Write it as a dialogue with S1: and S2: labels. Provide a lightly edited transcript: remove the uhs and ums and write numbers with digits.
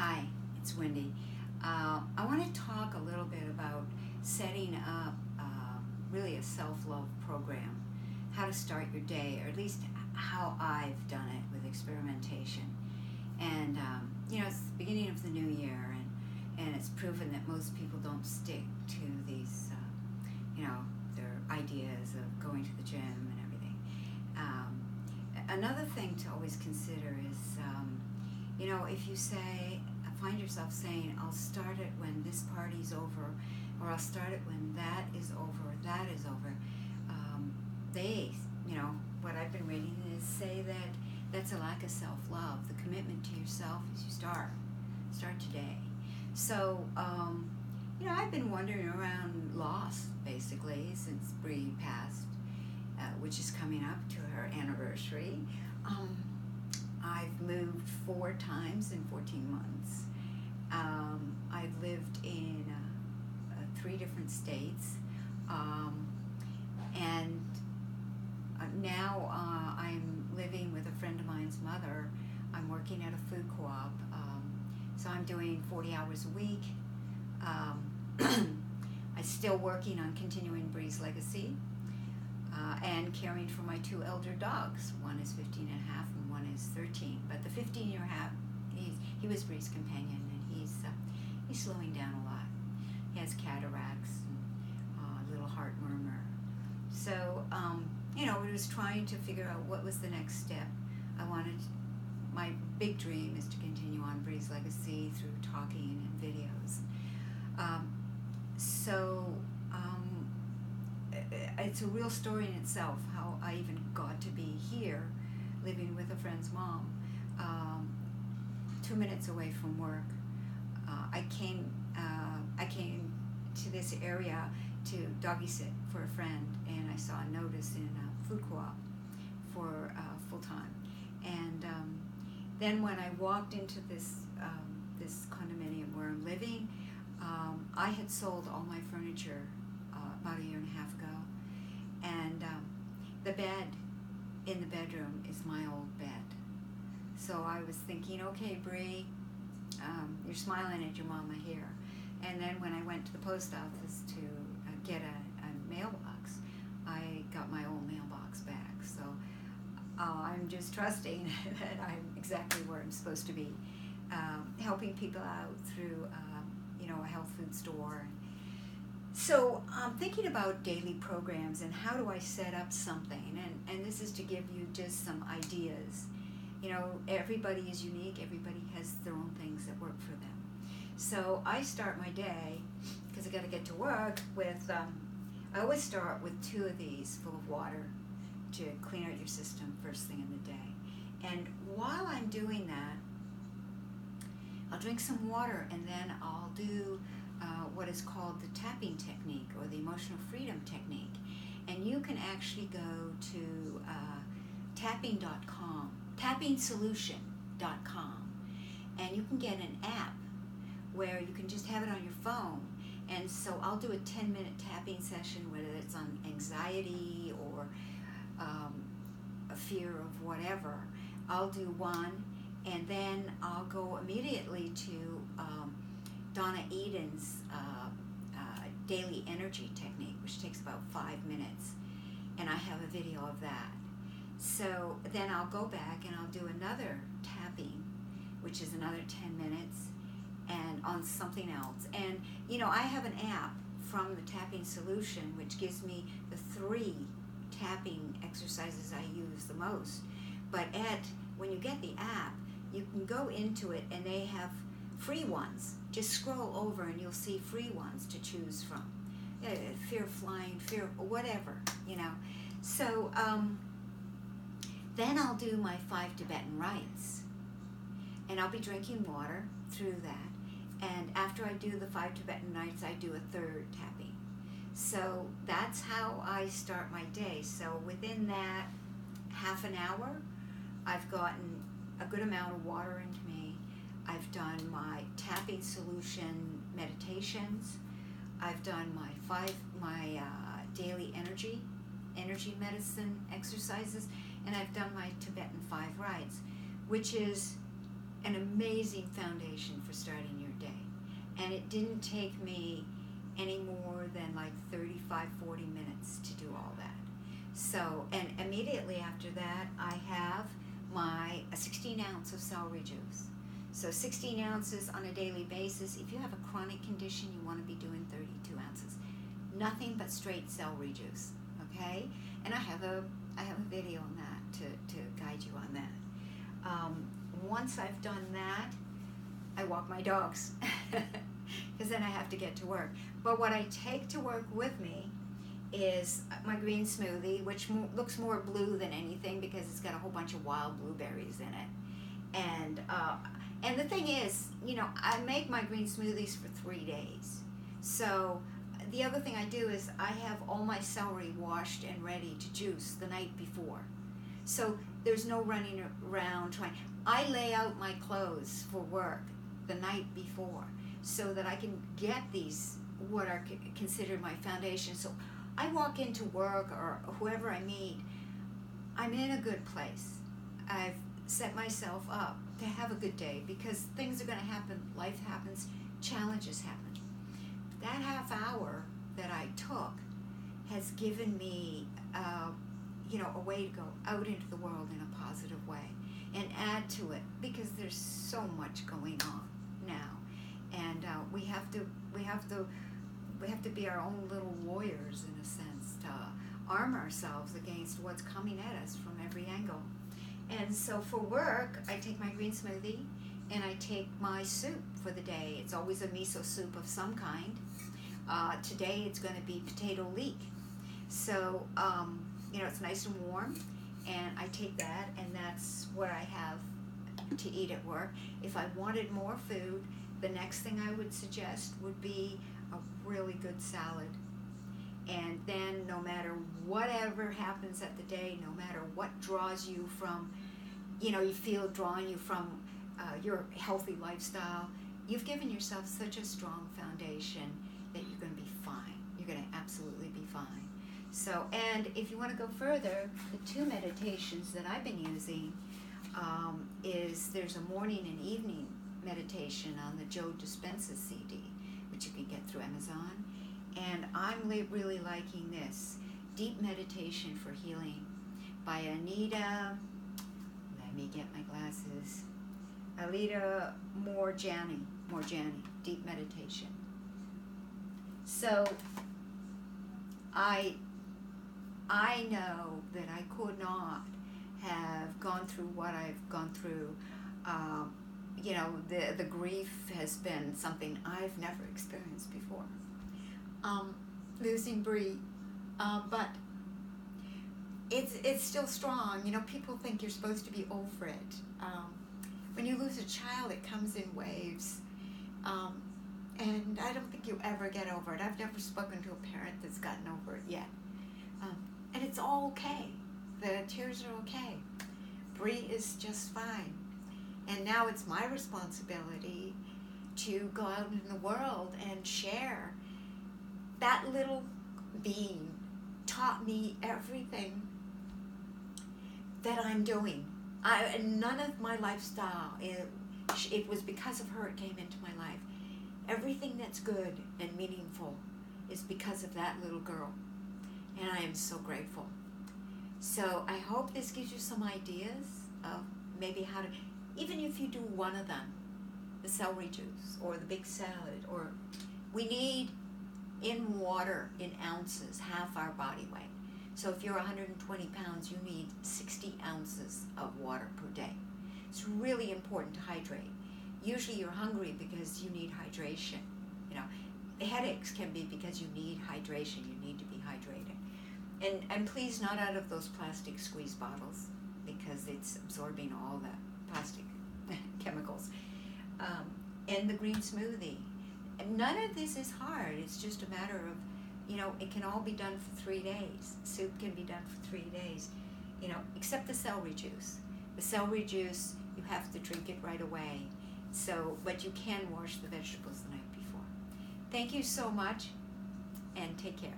S1: Hi, it's Wendy. I want to talk a little bit about setting up really a self-love program, how to start your day, or at least how I've done it with experimentation. And it's the beginning of the new year, and it's proven that most people don't stick to these, their ideas of going to the gym and everything. Another thing to always consider is, if you find yourself saying, I'll start it when this party's over, or I'll start it when that is over, what I've been reading is say that that's a lack of self-love. The commitment to yourself is you start today. So, I've been wandering around lost, basically, since Bree passed, which is coming up to her anniversary. I've moved 4 times in 14 months. I've lived in 3 different states. And now I'm living with a friend of mine's mother. I'm working at a food co-op. So I'm doing 40 hours a week. I'm still working on continuing Bree's legacy and caring for my 2 elder dogs. One is 15 and a half and one is 13. But the 15-year-old, he was Bree's companion, and he's slowing down a lot. He has cataracts and a little heart murmur. So, we was trying to figure out what was the next step. My big dream is to continue on Bree's legacy through talking and videos. It's a real story in itself, how I even got to be here, living with a friend's mom, 2 minutes away from work. I came to this area to doggy sit for a friend, and I saw a notice in a food co-op for full-time. And then when I walked into this condominium where I'm living, I had sold all my furniture about 1.5 years ago, and the bed in the bedroom is my old bed. So I was thinking, okay, Bree, you're smiling at your mama here. And then when I went to the post office to get a mailbox, I got my old mailbox back. So I'm just trusting that I'm exactly where I'm supposed to be, helping people out through a health food store. So I'm thinking about daily programs and how do I set up something, and this is to give you just some ideas. Everybody is unique, everybody has their own things that work for them. So I start my day, because I got to get to work, with, I always start with 2 of these full of water to clean out your system first thing in the day. And while I'm doing that, I'll drink some water, and then I'll do what is called the tapping technique, or the emotional freedom technique. And you can actually go to tapping.com, tappingsolution.com, and you can get an app where you can just have it on your phone. And so I'll do a 10-minute tapping session, whether it's on anxiety or a fear of whatever. I'll do one, and then I'll go immediately to Donna Eden's daily energy technique, which takes about 5 minutes, and I have a video of that. So then I'll go back and I'll do another tapping, which is another 10 minutes, and on something else. And I have an app from the Tapping Solution which gives me the 3 tapping exercises I use the most. But when you get the app, you can go into it, and they have free ones. Just scroll over and you'll see free ones to choose from. Fear of flying, fear of whatever, So then I'll do my 5 Tibetan rites, and I'll be drinking water through that. And after I do the 5 Tibetan rites, I do a 3rd tapping. So that's how I start my day. So within that half an hour, I've gotten a good amount of water into me. I've done my tapping solution meditations. I've done my daily energy medicine exercises, and I've done my Tibetan 5 Rites, which is an amazing foundation for starting your day. And it didn't take me any more than like 35-40 minutes to do all that. So, and immediately after that, I have my 16 ounce of celery juice. So 16 ounces on a daily basis. If you have a chronic condition, you want to be doing 32 ounces. Nothing but straight celery juice, okay? And I have a video on that to guide you on that. Once I've done that, I walk my dogs, because then I have to get to work. But what I take to work with me is my green smoothie, which looks more blue than anything because it's got a whole bunch of wild blueberries in it. And the thing is, you know, I make my green smoothies for 3 days. So the other thing I do is I have all my celery washed and ready to juice the night before. So there's no running around trying. I lay out my clothes for work the night before so that I can get these, what are considered my foundation. So I walk into work or whoever I meet, I'm in a good place. I've set myself up to have a good day because things are going to happen, life happens, challenges happen. That half hour that I took has given me a way to go out into the world in a positive way and add to it, because there's so much going on now, and we have to be our own little warriors in a sense to arm ourselves against what's coming at us from every angle. And so for work, I take my green smoothie and I take my soup for the day. It's always a miso soup of some kind. Today it's going to be potato leek. So, it's nice and warm, and I take that, and that's what I have to eat at work. If I wanted more food, the next thing I would suggest would be a really good salad. And then no matter whatever happens at the day, no matter what draws you from, you feel drawing you from your healthy lifestyle, you've given yourself such a strong foundation that you're going to be fine. You're going to absolutely be fine. So, and if you want to go further, the 2 meditations that I've been using is there's a morning and evening meditation on the Joe Dispenza CD, which you can get through Amazon. And I'm really liking this, Deep Meditation for Healing by Anita, let me get my glasses, Alita Morjani, Deep Meditation. So I know that I could not have gone through what I've gone through. The grief has been something I've never experienced before. Losing Bree, but it's still strong. People think you're supposed to be over it. When you lose a child, it comes in waves. And I don't think you ever get over it. I've never spoken to a parent that's gotten over it yet. And it's all okay. The tears are okay. Bree is just fine. And now it's my responsibility to go out in the world and share. That little being taught me everything that I'm doing. None of my lifestyle, it was because of her it came into my life. Everything that's good and meaningful is because of that little girl. And I am so grateful. So I hope this gives you some ideas of maybe how to, even if you do one of them, the celery juice or the big salad, or we need in water, in ounces, half our body weight. So if you're 120 pounds, you need 60 ounces of water per day. It's really important to hydrate. Usually you're hungry because you need hydration. The headaches can be because you need hydration. You need to be hydrated. And please not out of those plastic squeeze bottles, because it's absorbing all the plastic chemicals. And the green smoothie. And none of this is hard. It's just a matter of, it can all be done for 3 days. Soup can be done for 3 days, except the celery juice. The celery juice, you have to drink it right away. So, but you can wash the vegetables the night before. Thank you so much, and take care.